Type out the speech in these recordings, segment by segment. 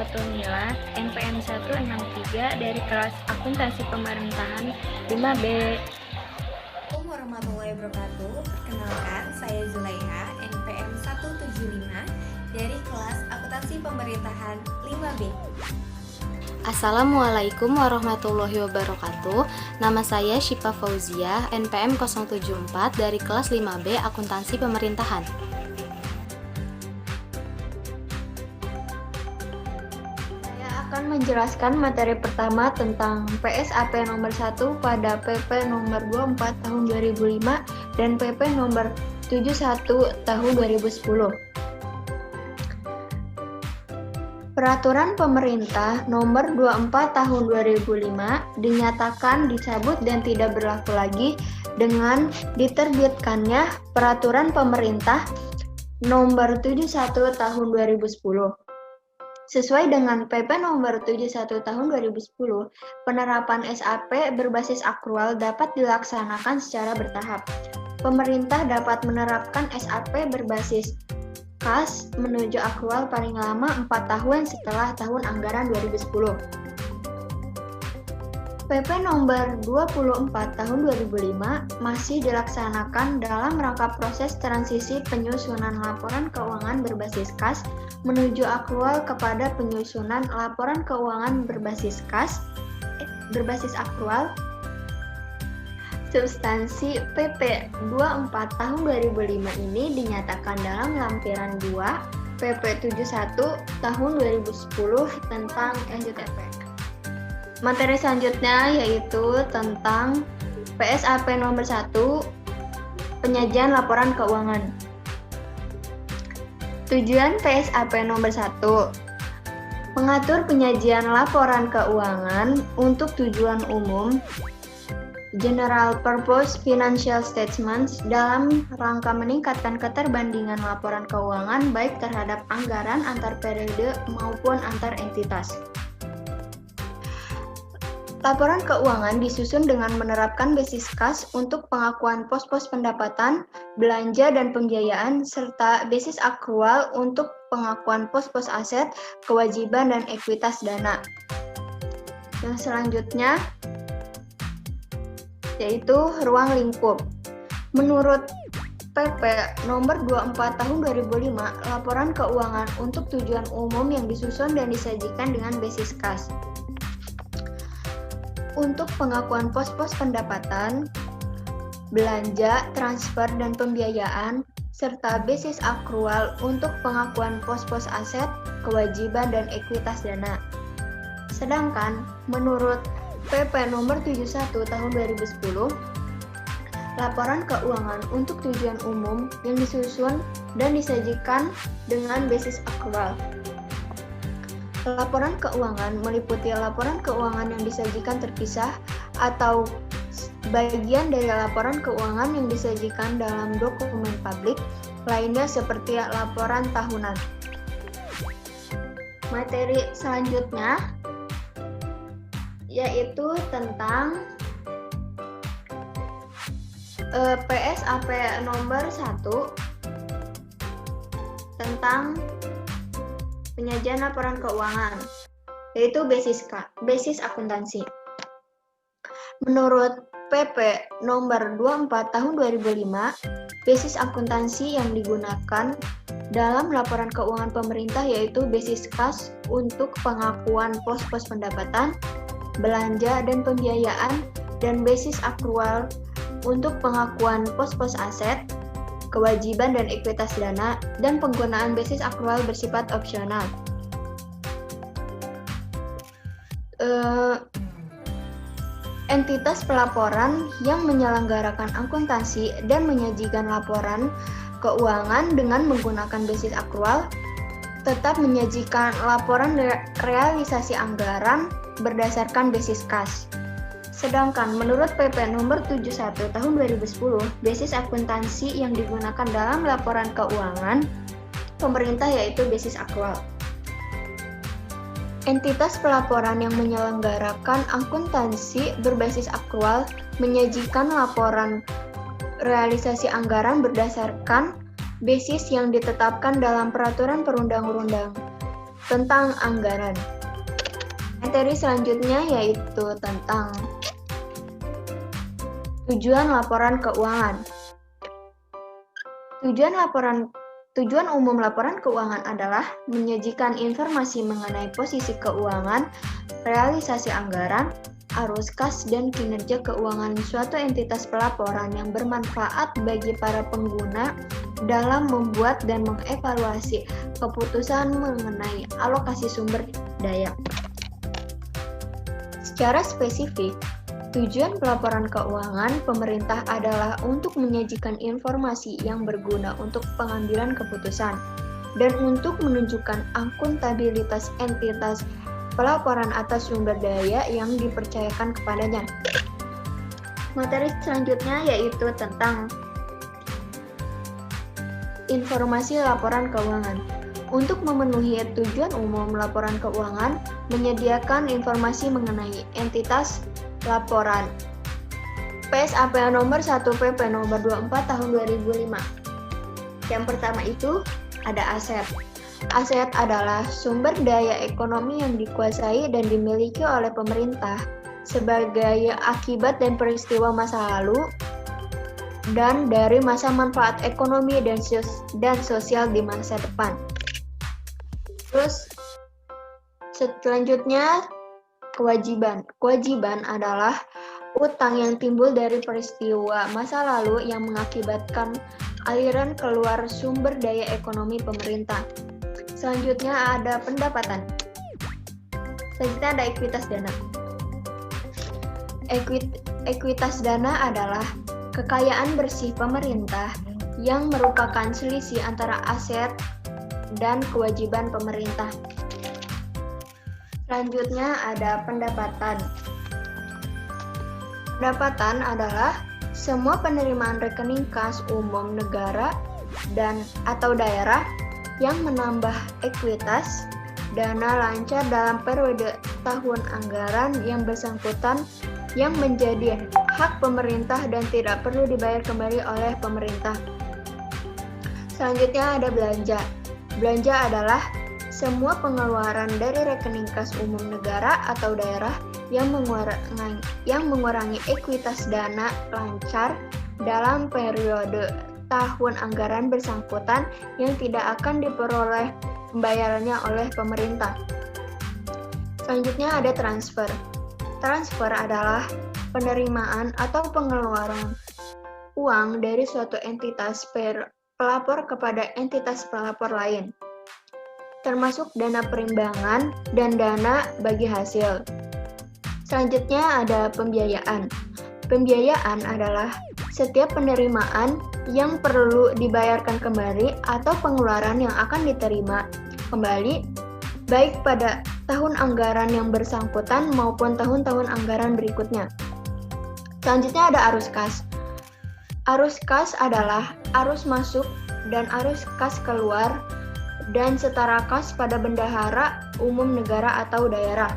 satu nilai NPM 163 dari kelas Akuntansi Pemerintahan 5B. Assalamualaikum warahmatullahi wabarakatuh. Perkenalkan, saya Zulaiha, NPM 175 dari kelas Akuntansi Pemerintahan 5B. Assalamualaikum warahmatullahi wabarakatuh. Nama saya Syifa Fauzia, NPM 074 dari kelas 5B Akuntansi Pemerintahan. Saya akan menjelaskan materi pertama tentang PSAP nomor 1 pada PP nomor 24 tahun 2005 dan PP nomor 71 tahun 2010. Peraturan Pemerintah Nomor 24 Tahun 2005 dinyatakan dicabut dan tidak berlaku lagi dengan diterbitkannya Peraturan Pemerintah Nomor 71 Tahun 2010. Sesuai dengan PP Nomor 71 Tahun 2010, penerapan SAP berbasis akrual dapat dilaksanakan secara bertahap. Pemerintah dapat menerapkan SAP berbasis kas menuju akrual paling lama 4 tahun setelah tahun anggaran 2010. PP nomor 24 tahun 2005 masih dilaksanakan dalam rangka proses transisi penyusunan laporan keuangan berbasis kas menuju akrual kepada penyusunan laporan keuangan berbasis akrual. Substansi PP 24 tahun 2005 ini dinyatakan dalam lampiran 2 PP 71 tahun 2010 tentang SJTP. Materi selanjutnya yaitu tentang PSAP nomor 1 penyajian laporan keuangan. Tujuan PSAP nomor 1 mengatur penyajian laporan keuangan untuk tujuan umum General Purpose Financial Statements dalam rangka meningkatkan keterbandingan laporan keuangan baik terhadap anggaran antar periode maupun antar entitas. Laporan keuangan disusun dengan menerapkan basis kas untuk pengakuan pos-pos pendapatan, belanja dan pembiayaan serta basis akrual untuk pengakuan pos-pos aset, kewajiban dan ekuitas dana. Yang selanjutnya yaitu ruang lingkup. Menurut PP nomor 24 tahun 2005, laporan keuangan untuk tujuan umum yang disusun dan disajikan dengan basis kas. Untuk pengakuan pos-pos pendapatan, belanja, transfer dan pembiayaan serta basis akrual untuk pengakuan pos-pos aset, kewajiban dan ekuitas dana. Sedangkan menurut PP nomor 71 tahun 2010, laporan keuangan untuk tujuan umum yang disusun dan disajikan dengan basis akrual. Laporan keuangan meliputi laporan keuangan yang disajikan terpisah atau bagian dari laporan keuangan yang disajikan dalam dokumen publik lainnya seperti laporan tahunan. Materi selanjutnya yaitu tentang PSAP nomor 1 tentang penyajian laporan keuangan, yaitu basis akuntansi. Menurut PP nomor 24 tahun 2005, basis akuntansi yang digunakan dalam laporan keuangan pemerintah yaitu basis kas untuk pengakuan pos-pos pendapatan, belanja dan pembiayaan, dan basis akrual untuk pengakuan pos-pos aset, kewajiban dan ekuitas dana, dan penggunaan basis akrual bersifat opsional. Entitas pelaporan yang menyelenggarakan akuntansi dan menyajikan laporan keuangan dengan menggunakan basis akrual tetap menyajikan laporan realisasi anggaran berdasarkan basis kas. Sedangkan menurut PP nomor 71 tahun 2010, basis akuntansi yang digunakan dalam laporan keuangan pemerintah yaitu basis akrual. Entitas pelaporan yang menyelenggarakan akuntansi berbasis akrual menyajikan laporan realisasi anggaran berdasarkan basis yang ditetapkan dalam peraturan perundang-undang tentang anggaran. Materi selanjutnya yaitu tentang tujuan laporan keuangan. Tujuan umum laporan keuangan adalah menyajikan informasi mengenai posisi keuangan, realisasi anggaran, arus kas, dan kinerja keuangan suatu entitas pelaporan yang bermanfaat bagi para pengguna dalam membuat dan mengevaluasi keputusan mengenai alokasi sumber daya. Secara spesifik, tujuan pelaporan keuangan pemerintah adalah untuk menyajikan informasi yang berguna untuk pengambilan keputusan dan untuk menunjukkan akuntabilitas entitas pelaporan atas sumber daya yang dipercayakan kepadanya. Materi selanjutnya yaitu tentang informasi laporan keuangan. Untuk memenuhi tujuan umum laporan keuangan, menyediakan informasi mengenai entitas laporan. PSAP nomor 1 PP nomor 24 tahun 2005. Yang pertama itu ada aset. Aset adalah sumber daya ekonomi yang dikuasai dan dimiliki oleh pemerintah sebagai akibat dan peristiwa masa lalu dan dari masa manfaat ekonomi dan sosial di masa depan. Terus selanjutnya kewajiban. Kewajiban adalah utang yang timbul dari peristiwa masa lalu yang mengakibatkan aliran keluar sumber daya ekonomi pemerintah. Selanjutnya ada pendapatan. Selanjutnya ada ekuitas dana. Ekuitas dana adalah kekayaan bersih pemerintah yang merupakan selisih antara aset dan kewajiban pemerintah. Selanjutnya ada pendapatan. Pendapatan adalah semua penerimaan rekening kas umum negara dan atau daerah yang menambah ekuitas dana lancar dalam periode tahun anggaran yang bersangkutan yang menjadi hak pemerintah dan tidak perlu dibayar kembali oleh pemerintah. Selanjutnya ada belanja. Belanja adalah semua pengeluaran dari rekening kas umum negara atau daerah yang mengurangi ekuitas dana lancar dalam periode tahun anggaran bersangkutan yang tidak akan diperoleh pembayarannya oleh pemerintah. Selanjutnya ada transfer. Transfer adalah penerimaan atau pengeluaran uang dari suatu entitas pelapor kepada entitas pelapor lain, termasuk dana perimbangan dan dana bagi hasil. Selanjutnya ada pembiayaan. Pembiayaan adalah setiap penerimaan yang perlu dibayarkan kembali atau pengeluaran yang akan diterima kembali baik pada tahun anggaran yang bersangkutan maupun tahun-tahun anggaran berikutnya. Selanjutnya ada arus kas. Arus kas adalah arus masuk dan arus kas keluar dan setara kas pada bendahara umum negara atau daerah.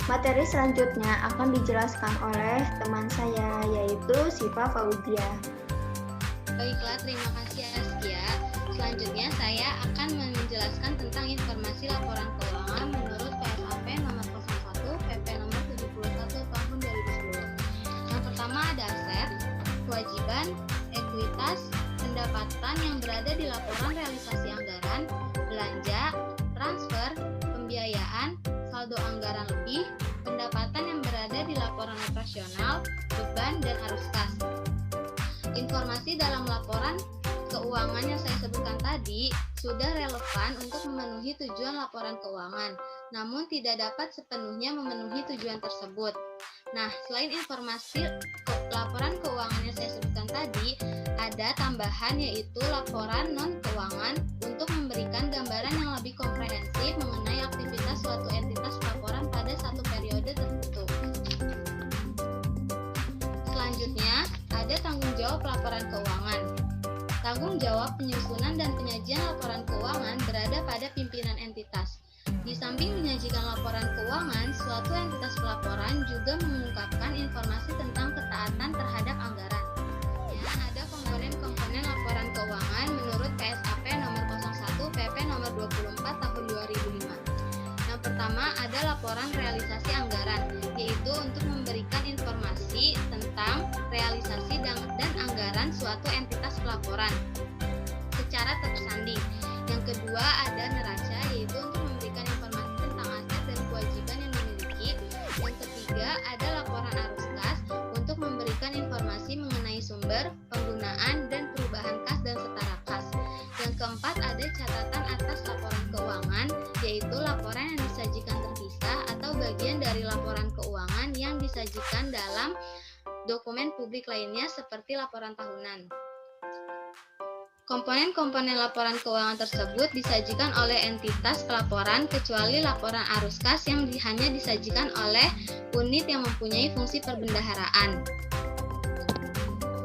Materi selanjutnya akan dijelaskan oleh teman saya, yaitu Siva Fauzia. Baiklah, terima kasih Askia. Selanjutnya saya akan menjelaskan tentang informasi laporan keuangan menurut PSAP nomor 01 PP nomor 71 tahun 2010. Yang pertama ada aset, kewajiban, ekuitas, pendapatan yang berada di laporan realisasi anggaran, belanja, transfer, pembiayaan, saldo anggaran lebih, pendapatan yang berada di laporan operasional, beban, dan arus kas. Informasi dalam laporan keuangan yang saya sebutkan tadi sudah relevan untuk memenuhi tujuan laporan keuangan, namun tidak dapat sepenuhnya memenuhi tujuan tersebut. Nah, selain informasi laporan keuangan yang saya sebutkan tadi, ada tambahan yaitu laporan non-keuangan untuk memberikan gambaran yang lebih komprehensif mengenai aktivitas suatu entitas pelaporan pada satu periode tertentu. Selanjutnya, ada tanggung jawab laporan keuangan. Tanggung jawab penyusunan dan penyajian laporan keuangan berada pada pimpinan entitas. Di samping menyajikan laporan keuangan, suatu entitas pelaporan juga mengungkapkan informasi tentang ketaatan terhadap anggaran. Ya, ada komponen-komponen laporan keuangan menurut PSAP nomor 01 PP nomor 24 tahun suatu entitas pelaporan secara tersanding. Yang kedua ada neraca, yaitu untuk memberikan informasi tentang aset dan kewajiban yang dimiliki. Yang ketiga ada laporan arus kas untuk memberikan informasi mengenai sumber, penggunaan, dan perubahan kas dan setara kas. Yang keempat ada catatan atas laporan keuangan, yaitu laporan yang disajikan terpisah atau bagian dari laporan keuangan yang disajikan dalam dokumen publik lainnya seperti laporan tahunan. Komponen-komponen laporan keuangan tersebut disajikan oleh entitas pelaporan kecuali laporan arus kas yang hanya disajikan oleh unit yang mempunyai fungsi perbendaharaan.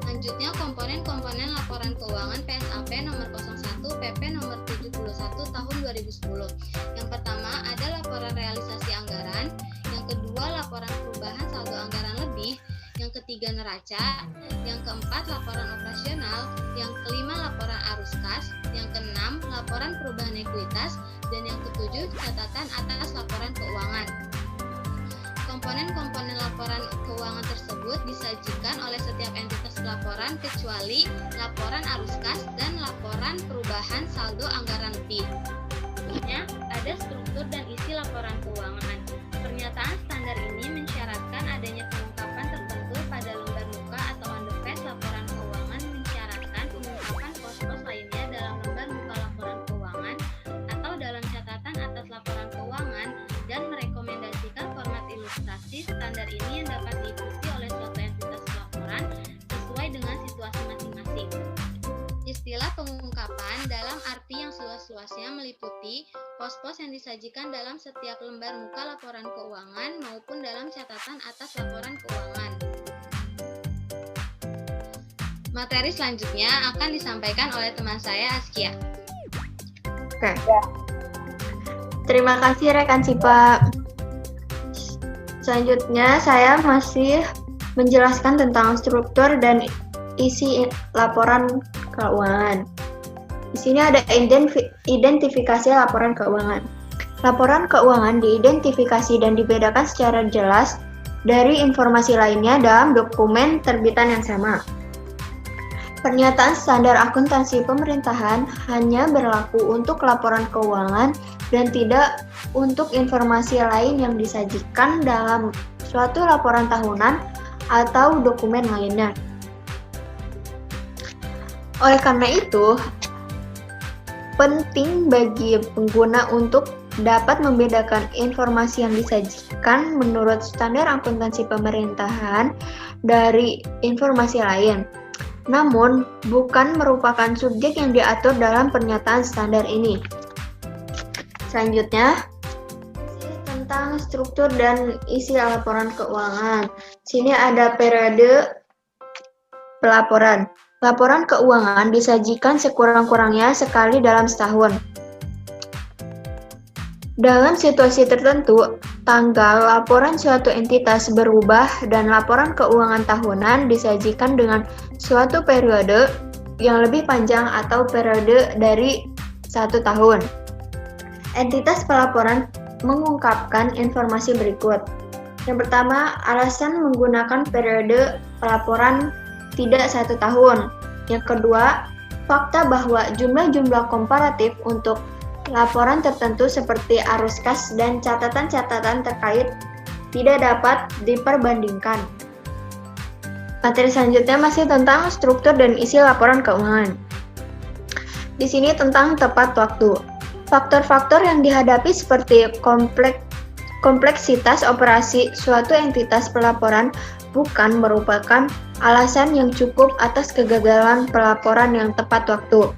Selanjutnya, komponen-komponen laporan keuangan PSAP nomor 01 PP nomor 71 tahun 2010. Yang pertama ada laporan realisasi anggaran, yang kedua laporan perubahan saldo anggaran lebih, yang ketiga neraca, yang keempat laporan operasional, yang kelima laporan arus kas, yang keenam laporan perubahan ekuitas, dan yang ketujuh catatan atas laporan keuangan. Komponen-komponen laporan keuangan tersebut disajikan oleh setiap entitas pelaporan kecuali laporan arus kas dan laporan perubahan saldo anggaran lebih. Selanjutnya, ada struktur dan isi laporan keuangan. Pernyataan standar ini mensyaratkan adanya pengungkapan tertentu pada lembar muka atau on the page laporan keuangan, mensyaratkan pengungkapan pos-pos lainnya dalam lembar muka laporan keuangan atau dalam catatan atas laporan keuangan, dan merekomendasikan format ilustrasi. Standar ini yang dapat diikuti oleh suatu entitas pelaporan sesuai dengan situasi masing-masing. Istilah pengungkapan dalam arti yang seluas-luasnya meliputi pos-pos yang disajikan dalam setiap lembar muka laporan keuangan maupun dalam catatan atas laporan keuangan. Materi selanjutnya akan disampaikan oleh teman saya, Askia. Oke. Terima kasih rekan Sipa. Selanjutnya saya masih menjelaskan tentang struktur dan isi laporan keuangan. Di sini ada identifikasi laporan keuangan. Laporan keuangan diidentifikasi dan dibedakan secara jelas dari informasi lainnya dalam dokumen terbitan yang sama. Pernyataan standar akuntansi pemerintahan hanya berlaku untuk laporan keuangan dan tidak untuk informasi lain yang disajikan dalam suatu laporan tahunan atau dokumen lainnya. Oleh karena itu, penting bagi pengguna untuk dapat membedakan informasi yang disajikan menurut standar akuntansi pemerintahan dari informasi lain, namun bukan merupakan subjek yang diatur dalam pernyataan standar ini. Selanjutnya, tentang struktur dan isi laporan keuangan. Sini ada periode pelaporan. Laporan keuangan disajikan sekurang-kurangnya sekali dalam setahun. Dalam situasi tertentu, tanggal laporan suatu entitas berubah dan laporan keuangan tahunan disajikan dengan suatu periode yang lebih panjang atau periode dari 1 tahun. Entitas pelaporan mengungkapkan informasi berikut. Yang pertama, alasan menggunakan periode pelaporan tidak 1 tahun. Yang kedua, fakta bahwa jumlah-jumlah komparatif untuk laporan tertentu seperti arus kas dan catatan-catatan terkait tidak dapat diperbandingkan. Materi selanjutnya masih tentang struktur dan isi laporan keuangan. Di sini tentang tepat waktu. Faktor-faktor yang dihadapi seperti kompleksitas operasi suatu entitas pelaporan bukan merupakan alasan yang cukup atas kegagalan pelaporan yang tepat waktu.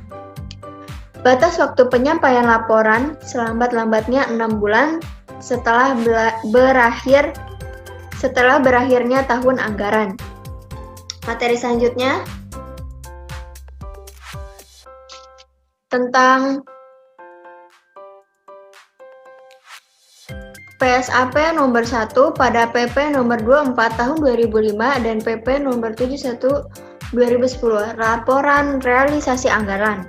Batas waktu penyampaian laporan selambat-lambatnya 6 bulan setelah berakhirnya tahun anggaran. Materi selanjutnya tentang PSAP nomor 1 pada PP nomor 24 tahun 2005 dan PP nomor 71 2010, laporan realisasi anggaran.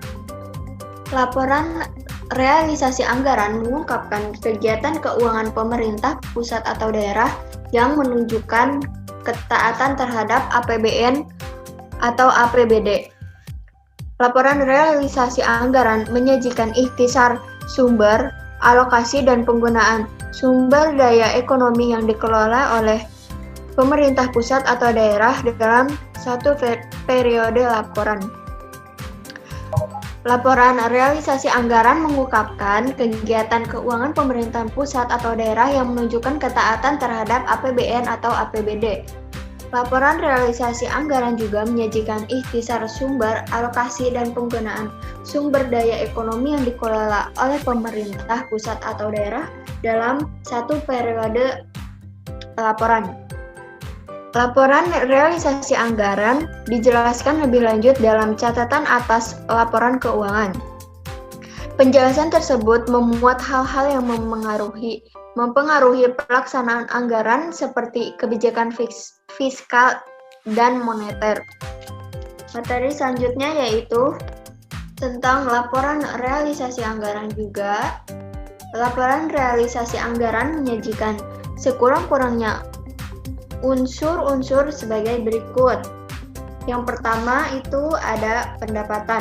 Laporan realisasi anggaran mengungkapkan kegiatan keuangan pemerintah pusat atau daerah yang menunjukkan ketaatan terhadap APBN atau APBD. Laporan realisasi anggaran menyajikan ikhtisar sumber, alokasi, dan penggunaan sumber daya ekonomi yang dikelola oleh pemerintah pusat atau daerah dalam satu periode laporan. Laporan realisasi anggaran mengungkapkan kegiatan keuangan pemerintahan pusat atau daerah yang menunjukkan ketaatan terhadap APBN atau APBD. Laporan realisasi anggaran juga menyajikan ikhtisar sumber, alokasi, dan penggunaan sumber daya ekonomi yang dikelola oleh pemerintah pusat atau daerah dalam satu periode laporan. Laporan realisasi anggaran dijelaskan lebih lanjut dalam catatan atas laporan keuangan. Penjelasan tersebut memuat hal-hal yang mempengaruhi pelaksanaan anggaran seperti kebijakan fiskal dan moneter. Materi selanjutnya yaitu tentang laporan realisasi anggaran juga. Laporan realisasi anggaran menyajikan sekurang-kurangnya unsur-unsur sebagai berikut. Yang pertama itu ada pendapatan.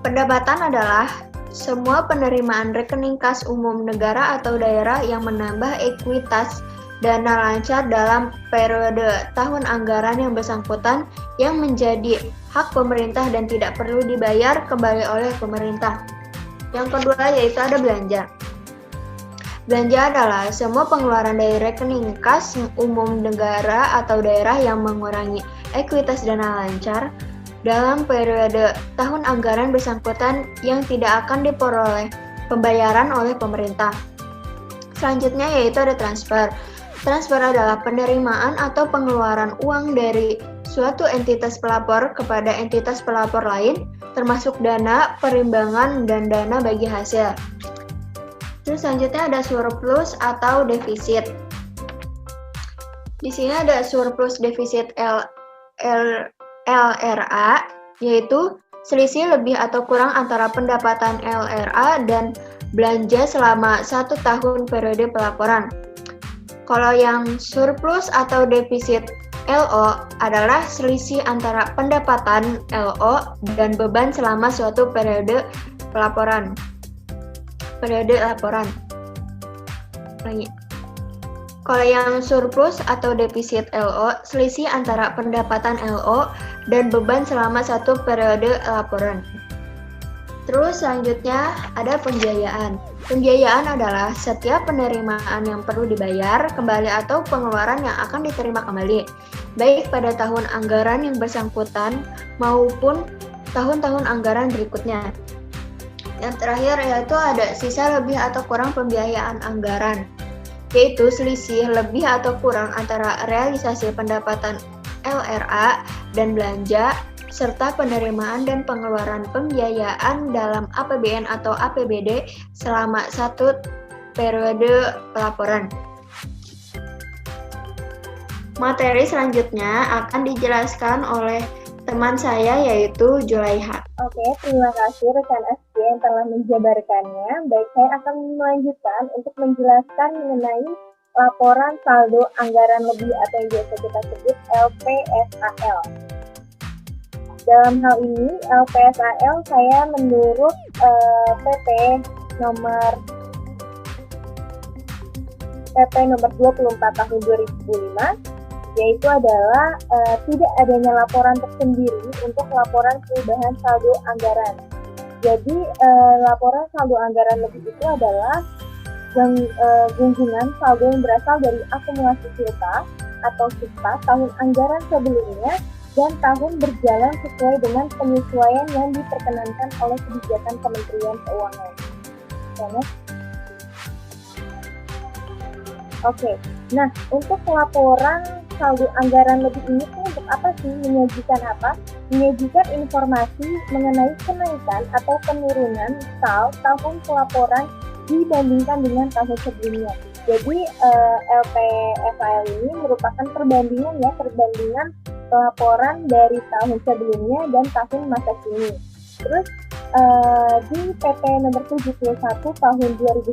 Pendapatan adalah semua penerimaan rekening kas umum negara atau daerah yang menambah ekuitas dana lancar dalam periode tahun anggaran yang bersangkutan yang menjadi hak pemerintah dan tidak perlu dibayar kembali oleh pemerintah. Yang kedua yaitu ada belanja. Belanja adalah semua pengeluaran dari rekening kas umum negara atau daerah yang mengurangi ekuitas dana lancar dalam periode tahun anggaran bersangkutan yang tidak akan diperoleh pembayaran oleh pemerintah. Selanjutnya yaitu ada transfer. Transfer adalah penerimaan atau pengeluaran uang dari suatu entitas pelapor kepada entitas pelapor lain, termasuk dana perimbangan dan dana bagi hasil. Terus selanjutnya ada surplus atau defisit. Di sini ada surplus defisit LRA, yaitu selisih lebih atau kurang antara pendapatan LRA dan belanja selama 1 tahun periode pelaporan. Kalau yang surplus atau defisit LO adalah selisih antara pendapatan LO dan beban selama suatu periode laporan. Kalau yang surplus atau defisit LO, selisih antara pendapatan LO dan beban selama satu periode laporan. Terus selanjutnya ada pembiayaan. Pembiayaan adalah setiap penerimaan yang perlu dibayar kembali atau pengeluaran yang akan diterima kembali, baik pada tahun anggaran yang bersangkutan maupun tahun-tahun anggaran berikutnya. Yang terakhir yaitu ada sisa lebih atau kurang pembiayaan anggaran, yaitu selisih lebih atau kurang antara realisasi pendapatan LRA dan belanja, serta penerimaan dan pengeluaran pembiayaan dalam APBN atau APBD selama satu periode pelaporan. Materi selanjutnya akan dijelaskan oleh teman saya yaitu Zulaiha. Oke, terima kasih rekan SG yang telah menjabarkannya. Baik, saya akan melanjutkan untuk menjelaskan mengenai laporan saldo anggaran lebih atau yang biasa kita sebut LPSAL. Dalam hal ini, LPSAL saya menurut PP nomor 24 tahun 2005, yaitu adalah tidak adanya laporan tersendiri untuk laporan perubahan saldo anggaran. Jadi laporan saldo anggaran lebih itu adalah gunggungan saldo yang berasal dari akumulasi silpa atau SIPA tahun anggaran sebelumnya dan tahun berjalan sesuai dengan penyesuaian yang diperkenankan oleh kebijakan Kementerian Keuangan. Oke, nah untuk laporan saldo anggaran lebih ini tuh untuk apa sih? Menyajikan apa? Menyajikan informasi mengenai kenaikan atau penurunan SAL tahun pelaporan dibandingkan dengan tahun sebelumnya. Jadi LPSAL ini merupakan perbandingan pelaporan dari tahun sebelumnya dan tahun masa kini. Terus di PP nomor 71 tahun 2010,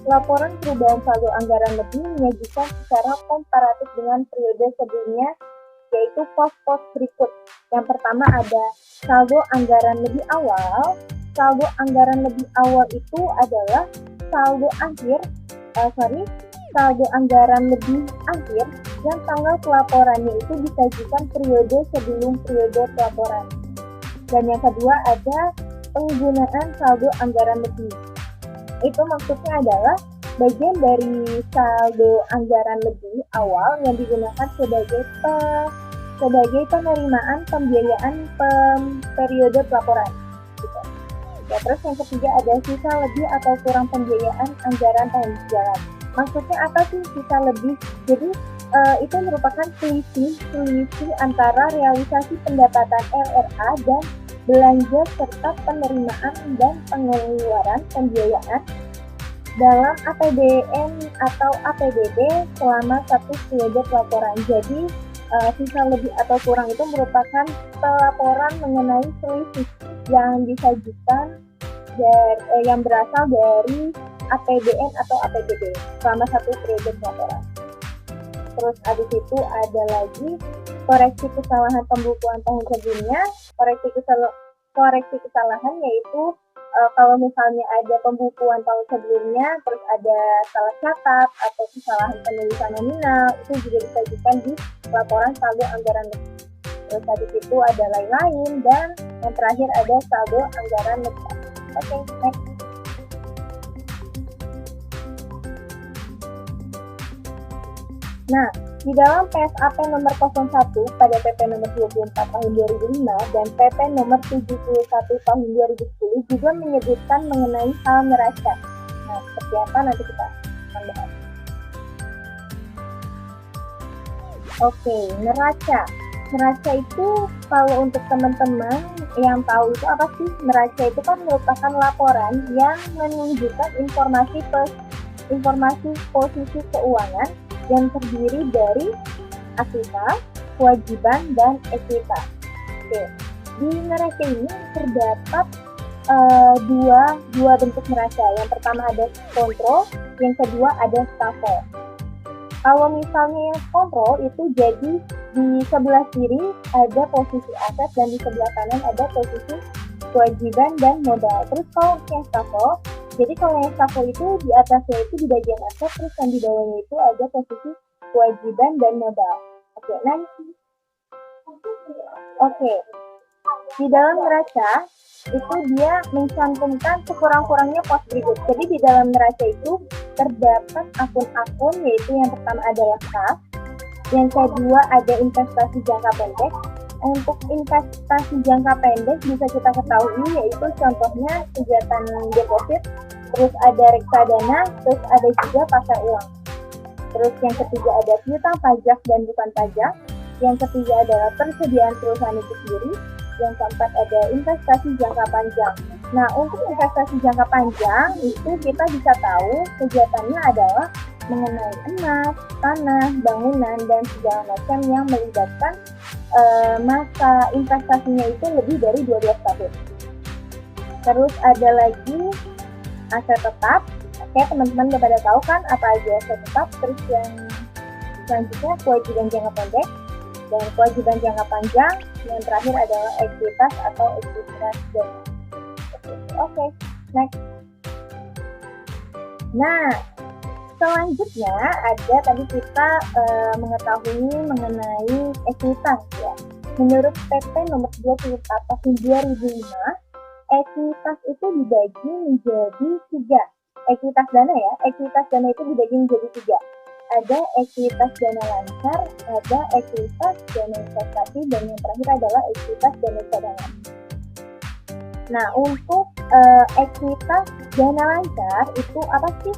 laporan perubahan saldo anggaran lebih menyajikan secara komparatif dengan periode sebelumnya yaitu pos-pos berikut. Yang pertama ada saldo anggaran lebih awal. Saldo anggaran lebih awal itu adalah saldo anggaran lebih akhir yang tanggal pelaporannya itu disajikan periode sebelum periode pelaporan. Dan yang kedua ada penggunaan saldo anggaran lebih. Itu maksudnya adalah bagian dari saldo anggaran lebih awal yang digunakan sebagai penerimaan pembiayaan periode pelaporan. Gitu. Ya, terus yang ketiga ada sisa lebih atau kurang pembiayaan anggaran tahun jalan. Maksudnya apa sih sisa lebih? Jadi itu merupakan selisih antara realisasi pendapatan LRA dan belanja serta penerimaan dan pengeluaran pembiayaan dalam APBN atau APBD selama satu periode pelaporan. Jadi sisa lebih atau kurang itu merupakan pelaporan mengenai selisih yang disajikan yang berasal dari APBN atau APBD selama satu periode pelaporan. Terus habis itu ada lagi koreksi kesalahan pembukuan tahun sebelumnya. Koreksi kesalahan yaitu kalau misalnya ada pembukuan tahun sebelumnya, terus ada salah catat atau kesalahan penulisan nominal, itu juga disajikan di laporan saldo anggaran lebih. Terus habis itu ada lain-lain, dan yang terakhir ada saldo anggaran lebih. Oke, next. Nah, di dalam PSAP nomor 01 pada PP nomor 24 tahun 2005 dan PP nomor 71 tahun 2010 juga menyebutkan mengenai hal neraca. Nah, seperti apa nanti kita akan bahas. Oke, neraca. Neraca itu kalau untuk teman-teman yang tahu itu apa sih? Neraca itu kan merupakan laporan yang menunjukkan informasi posisi keuangan yang terdiri dari aktivitas, kewajiban, dan ekuitas. Oke, di neraca ini terdapat dua bentuk neraca. Yang pertama ada kontrol, yang kedua ada stafel. Kalau misalnya yang kontrol itu jadi di sebelah kiri ada posisi aset dan di sebelah kanan ada posisi kewajiban dan modal. Terus kalau yang stafel, jadi kalau yang stafel itu di atasnya itu di bagian aset, terus yang di bawahnya itu ada posisi kewajiban dan modal. Oke, nanti. Oke, di dalam neraca itu dia mencantumkan sekurang-kurangnya pos berikut. Jadi di dalam neraca itu terdapat akun-akun, yaitu yang pertama adalah kas, yang kedua ada investasi jangka pendek. Untuk investasi jangka pendek bisa kita ketahui yaitu contohnya kegiatan deposit, terus ada reksadana, terus ada juga pasar uang. Terus yang ketiga ada piutang pajak dan bukan pajak. Yang ketiga adalah persediaan perusahaan itu sendiri. Yang keempat ada investasi jangka panjang. Nah, untuk investasi jangka panjang itu kita bisa tahu kegiatannya adalah mengenai emas, tanah, bangunan, dan segala macam yang melibatkan masa investasinya itu lebih dari 12 tahun. Terus ada lagi aset tetap. Oke, teman-teman udah pada tahu kan apa aja aset tetap. Terus yang selanjutnya kewajiban jangka pendek dan kewajiban jangka panjang. Yang terakhir adalah ekuitas atau ekuitas dana. Oke, next. Nah, selanjutnya ada tadi kita mengetahui mengenai ekuitas ya. Menurut PP nomor 24 tahun 2005, ekuitas itu dibagi menjadi 3. Ekuitas dana ya, ekuitas dana itu dibagi menjadi 3. Ada ekuitas dana lancar, ada ekuitas dana investasi, dan yang terakhir adalah ekuitas dana cadangan. Nah, untuk ekuitas dana lancar itu apa sih?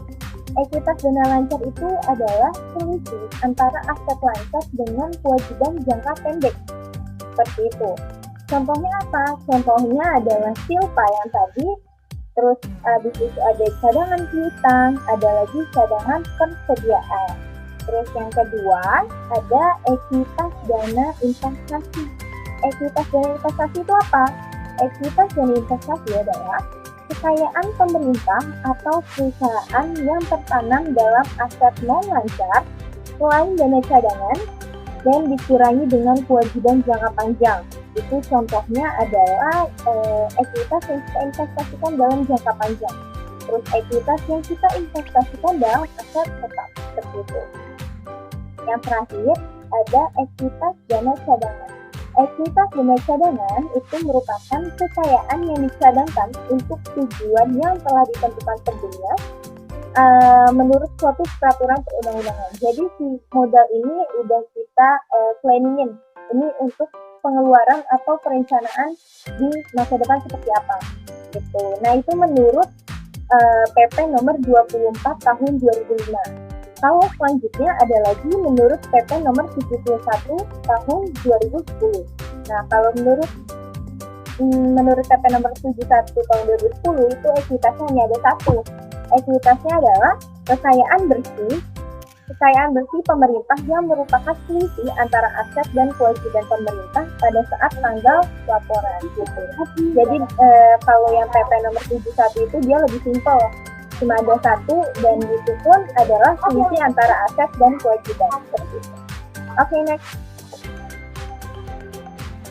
Ekuitas dana lancar itu adalah selisih antara aset lancar dengan kewajiban jangka pendek. Seperti itu. Contohnya apa? Contohnya adalah silpa yang tadi, terus habis itu ada cadangan piutang, ada lagi cadangan persediaan. Terus yang kedua ada ekuitas dana investasi. Ekuitas dana investasi itu apa? Ekuitas dana investasi adalah kekayaan pemerintah atau perusahaan yang tertanam dalam aset non lancar selain dana cadangan dan dikurangi dengan kewajiban jangka panjang. Itu contohnya adalah ekuitas yang kita investasikan dalam jangka panjang. Terus ekuitas yang kita investasikan dalam aset tetap seperti itu. Yang terakhir ada ekuitas dana cadangan. Ekuitas dana cadangan itu merupakan kekayaan yang dicadangkan untuk tujuan yang telah ditentukan sebelumnya menurut suatu peraturan perundang-undangan. Jadi si modal ini udah kita planningin. Ini untuk pengeluaran atau perencanaan di masa depan seperti apa. Gitu. Nah itu menurut PP nomor 24 tahun 2005. Kalau selanjutnya ada lagi menurut PP nomor 71 tahun 2010. Nah kalau menurut PP nomor 71 tahun 2010 itu ekuitasnya hanya ada satu. Ekuitasnya adalah kekayaan bersih pemerintah yang merupakan selisih antara aset dan kewajiban pemerintah pada saat tanggal laporan gitu. Jadi kalau yang PP nomor 71 itu dia lebih simpel, cuma ada satu dan itu pun adalah selisih antara aset dan kewajiban seperti itu. Oke, next.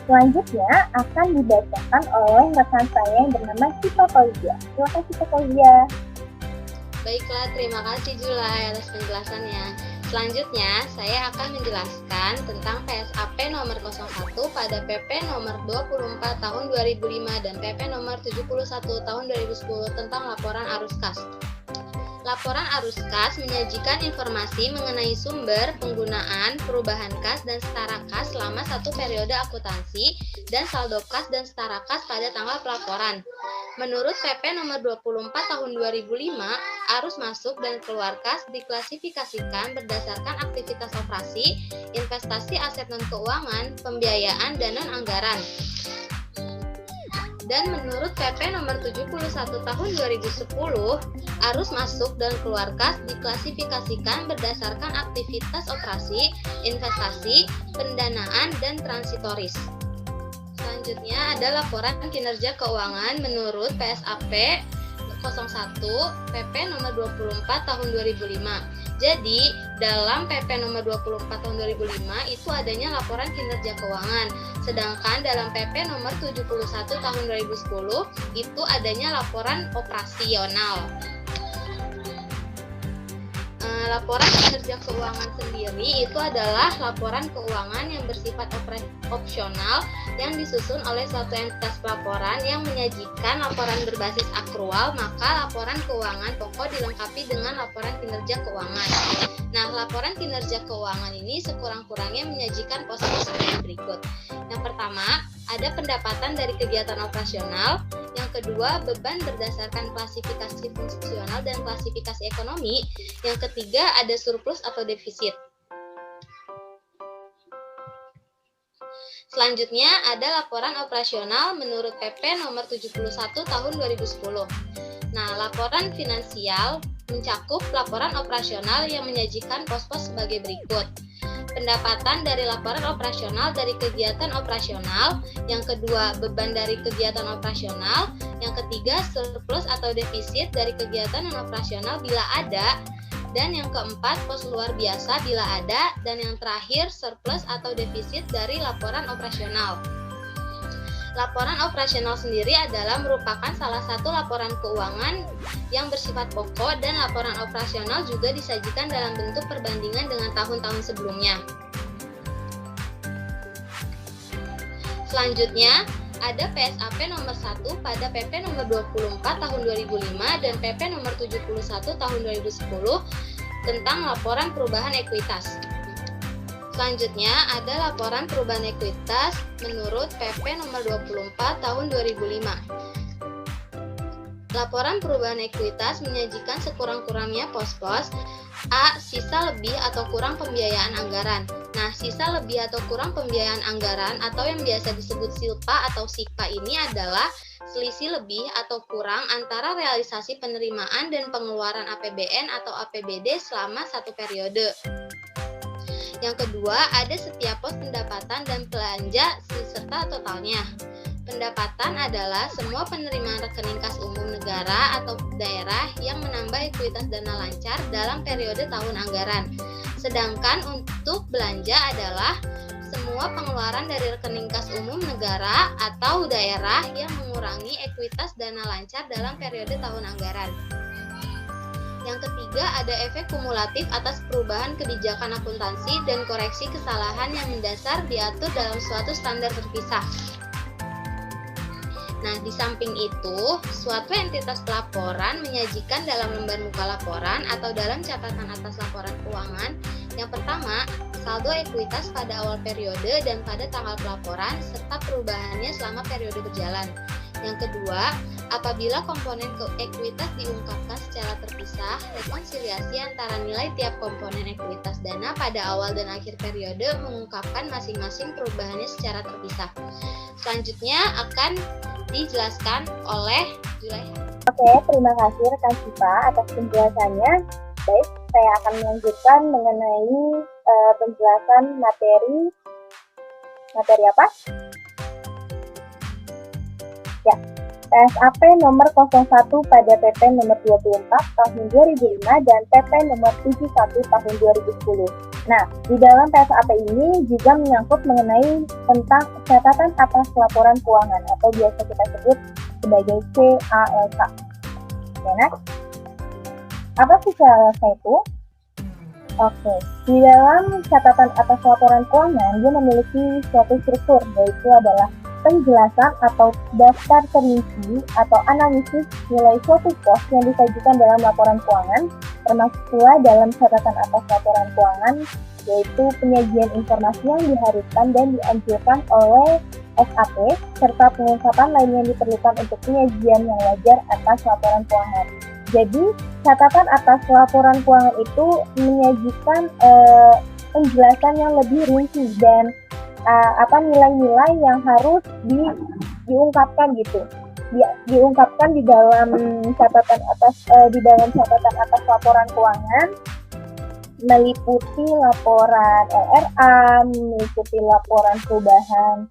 Selanjutnya akan dibacakan oleh rekan saya yang bernama Syifa Fauzia. Terima kasih Syifa Fauzia. Baiklah, terima kasih Julai atas penjelasannya. Selanjutnya, saya akan menjelaskan tentang PSAP nomor 01 pada PP nomor 24 tahun 2005 dan PP nomor 71 tahun 2010 tentang laporan arus kas. Laporan arus kas menyajikan informasi mengenai sumber, penggunaan, perubahan kas dan setara kas selama satu periode akuntansi dan saldo kas dan setara kas pada tanggal pelaporan. Menurut PP nomor 24 tahun 2005, arus masuk dan keluar kas diklasifikasikan berdasarkan aktivitas operasi, investasi aset non-keuangan, pembiayaan, dan non-anggaran. Dan menurut PP nomor 71 tahun 2010, arus masuk dan keluar kas diklasifikasikan berdasarkan aktivitas operasi, investasi, pendanaan, dan transitoris. Selanjutnya ada laporan kinerja keuangan menurut PSAP 01 PP nomor 24 tahun 2005. Jadi, dalam PP nomor 24 tahun 2005 itu adanya laporan kinerja keuangan. Sedangkan dalam PP nomor 71 tahun 2010 itu adanya laporan operasional. Laporan kinerja keuangan sendiri itu adalah laporan keuangan yang bersifat opsional yang disusun oleh suatu entitas pelaporan yang menyajikan laporan berbasis akrual, maka laporan keuangan pokok dilengkapi dengan laporan kinerja keuangan. Nah, laporan kinerja keuangan ini sekurang-kurangnya menyajikan pos-pos sebagai berikut. Yang pertama, ada pendapatan dari kegiatan operasional. Yang kedua, beban berdasarkan klasifikasi fungsional dan klasifikasi ekonomi. Yang ketiga, ada surplus atau defisit. Selanjutnya, ada laporan operasional menurut PP nomor 71 tahun 2010. Nah, laporan finansial mencakup laporan operasional yang menyajikan pos-pos sebagai berikut. Pendapatan dari laporan operasional dari kegiatan operasional, yang kedua beban dari kegiatan operasional, yang ketiga surplus atau defisit dari kegiatan non operasional bila ada, dan yang keempat pos luar biasa bila ada, dan yang terakhir surplus atau defisit dari laporan operasional. Laporan operasional sendiri adalah merupakan salah satu laporan keuangan yang bersifat pokok dan laporan operasional juga disajikan dalam bentuk perbandingan dengan tahun-tahun sebelumnya. Selanjutnya, ada PSAP nomor 1 pada PP nomor 24 tahun 2005 dan PP nomor 71 tahun 2010 tentang laporan perubahan ekuitas. Selanjutnya ada laporan perubahan ekuitas menurut PP nomor 24 tahun 2005. Laporan perubahan ekuitas menyajikan sekurang-kurangnya pos-pos A. Sisa lebih atau kurang pembiayaan anggaran. Nah, sisa lebih atau kurang pembiayaan anggaran atau yang biasa disebut SILPA atau SIKPA ini adalah selisih lebih atau kurang antara realisasi penerimaan dan pengeluaran APBN atau APBD selama satu periode. Yang kedua, ada setiap pos pendapatan dan belanja serta totalnya. Pendapatan adalah semua penerimaan rekening kas umum negara atau daerah yang menambah ekuitas dana lancar dalam periode tahun anggaran. Sedangkan bentuk belanja adalah semua pengeluaran dari rekening kas umum negara atau daerah yang mengurangi ekuitas dana lancar dalam periode tahun anggaran. Yang ketiga, ada efek kumulatif atas perubahan kebijakan akuntansi dan koreksi kesalahan yang mendasar diatur dalam suatu standar terpisah. Nah, di samping itu, suatu entitas pelaporan menyajikan dalam lembar muka laporan atau dalam catatan atas laporan keuangan yang pertama, saldo ekuitas pada awal periode dan pada tanggal pelaporan serta perubahannya selama periode berjalan. Yang kedua, apabila komponen ekuitas diungkapkan secara terpisah, rekonsiliasi antara nilai tiap komponen ekuitas dana pada awal dan akhir periode mengungkapkan masing-masing perubahannya secara terpisah. Selanjutnya akan dijelaskan oleh Zulaiha. Oke, terima kasih rekan Siva atas penjelasannya. Baik, saya akan melanjutkan mengenai penjelasan materi apa? Ya, PSAP nomor 01 pada PP nomor 24 tahun 2005 dan PP nomor 71 tahun 2010. Nah, di dalam PSAP ini juga menyangkut mengenai tentang catatan atas laporan keuangan atau biasa kita sebut sebagai CALK. Oke, next. Apa sih CALK itu? Oke, di dalam catatan atas laporan keuangan dia memiliki suatu struktur, yaitu adalah penjelasan atau daftar perinci atau analisis nilai suatu pos yang disajikan dalam laporan keuangan, termasuk pula dalam catatan atas laporan keuangan, yaitu penyajian informasi yang diharuskan dan dianjurkan oleh SAP, serta pengungkapan lain yang diperlukan untuk penyajian yang wajar atas laporan keuangan. Jadi, catatan atas laporan keuangan itu menyajikan penjelasan yang lebih rinci dan nilai-nilai yang harus diungkapkan gitu, diungkapkan di dalam catatan atas laporan keuangan, meliputi laporan LRA, meliputi laporan perubahan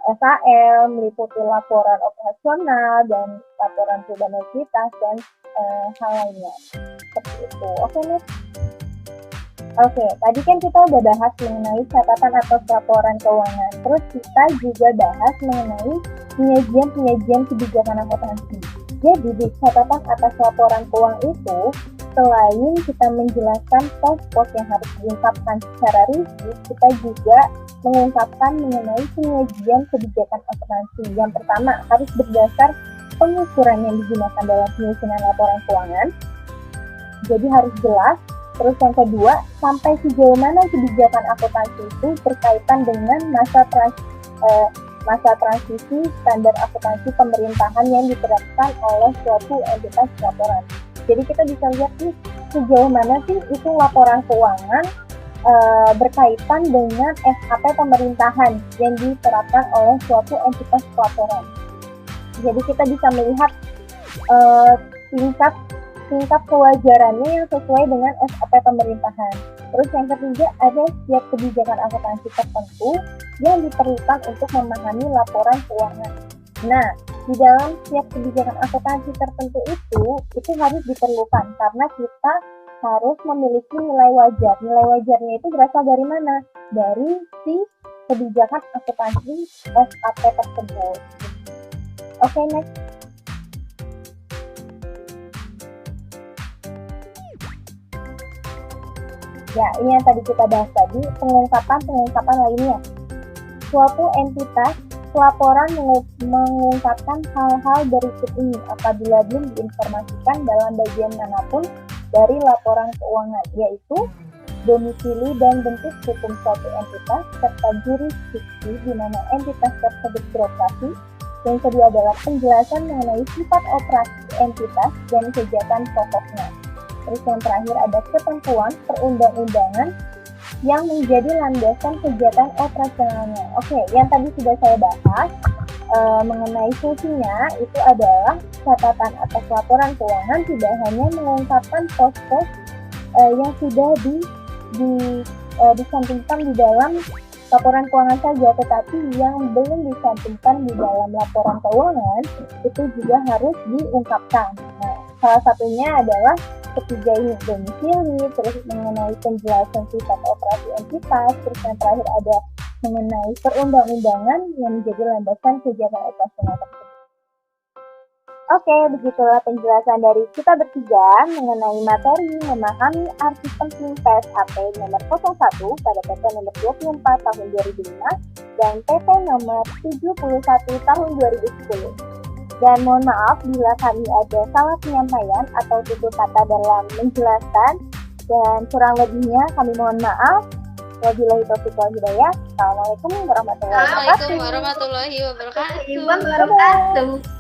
SAL, meliputi laporan operasional dan laporan perubahan ekuitas dan hal lainnya seperti itu. Oke, next. Oke, tadi kan kita udah bahas mengenai catatan atas laporan keuangan. Terus kita juga bahas mengenai penyajian kebijakan akuntansi. Jadi di catatan atas laporan keuangan itu, selain kita menjelaskan pos-pos yang harus diungkapkan secara rinci, kita juga mengungkapkan mengenai penyajian kebijakan akuntansi. Yang pertama, harus berdasar pengukuran yang digunakan dalam penyusunan laporan keuangan. Jadi harus jelas. Terus yang kedua, sampai sejauh mana kebijakan akuntansi itu berkaitan dengan masa transisi standar akuntansi pemerintahan yang diterapkan oleh suatu entitas laporan. Jadi kita bisa lihat nih sejauh mana sih itu laporan keuangan berkaitan dengan SAP pemerintahan yang diterapkan oleh suatu entitas pelaporan. Jadi kita bisa melihat tingkat kewajarannya yang sesuai dengan SAP pemerintahan. Terus yang ketiga, ada setiap kebijakan akuntansi tertentu yang diperlukan untuk memahami laporan keuangan. Nah, di dalam setiap kebijakan akuntansi tertentu itu harus diperlukan karena kita harus memiliki nilai wajar. Nilai wajarnya itu berasal dari mana? Dari si kebijakan akuntansi SAP tersebut. Oke, next. Ya, ini yang tadi kita bahas tadi, pengungkapan lainnya. Suatu entitas pelaporan mengungkapkan hal-hal berikut ini apabila belum diinformasikan dalam bagian manapun dari laporan keuangan, yaitu domisili dan bentuk hukum suatu entitas serta jurisdiksi di mana entitas tersebut beroperasi. Yang kedua adalah penjelasan mengenai sifat operasi entitas dan kegiatan pokoknya. Terus yang terakhir ada ketentuan perundang-undangan yang menjadi landasan kegiatan operasionalnya. Oke, yang tadi sudah saya bahas mengenai fungsinya itu adalah catatan atas laporan keuangan tidak hanya mengungkapkan pos-pos yang sudah dicantumkan di dalam laporan keuangan saja, tetapi yang belum dicantumkan di dalam laporan keuangan itu juga harus diungkapkan. Nah, salah satunya adalah ketiga ini domisili, terus mengenai penjelasan sifat operasi entitas, terus yang terakhir ada mengenai perundang-undangan yang menjadi landasan kegiatan operasional tersebut. Oke, begitulah penjelasan dari kita bertiga mengenai materi memahami arti penting PSAP nomor 01 pada PP nomor 24 tahun 2005 dan PP nomor 71 tahun 2010. Dan mohon maaf bila kami ada salah penyampaian atau tutur kata dalam menjelaskan, dan kurang lebihnya kami mohon maaf. Wabillahi taufiq wal hidayah. Assalamualaikum warahmatullahi wabarakatuh. Assalamualaikum warahmatullahi wabarakatuh. Warahmatullahi wabarakatuh.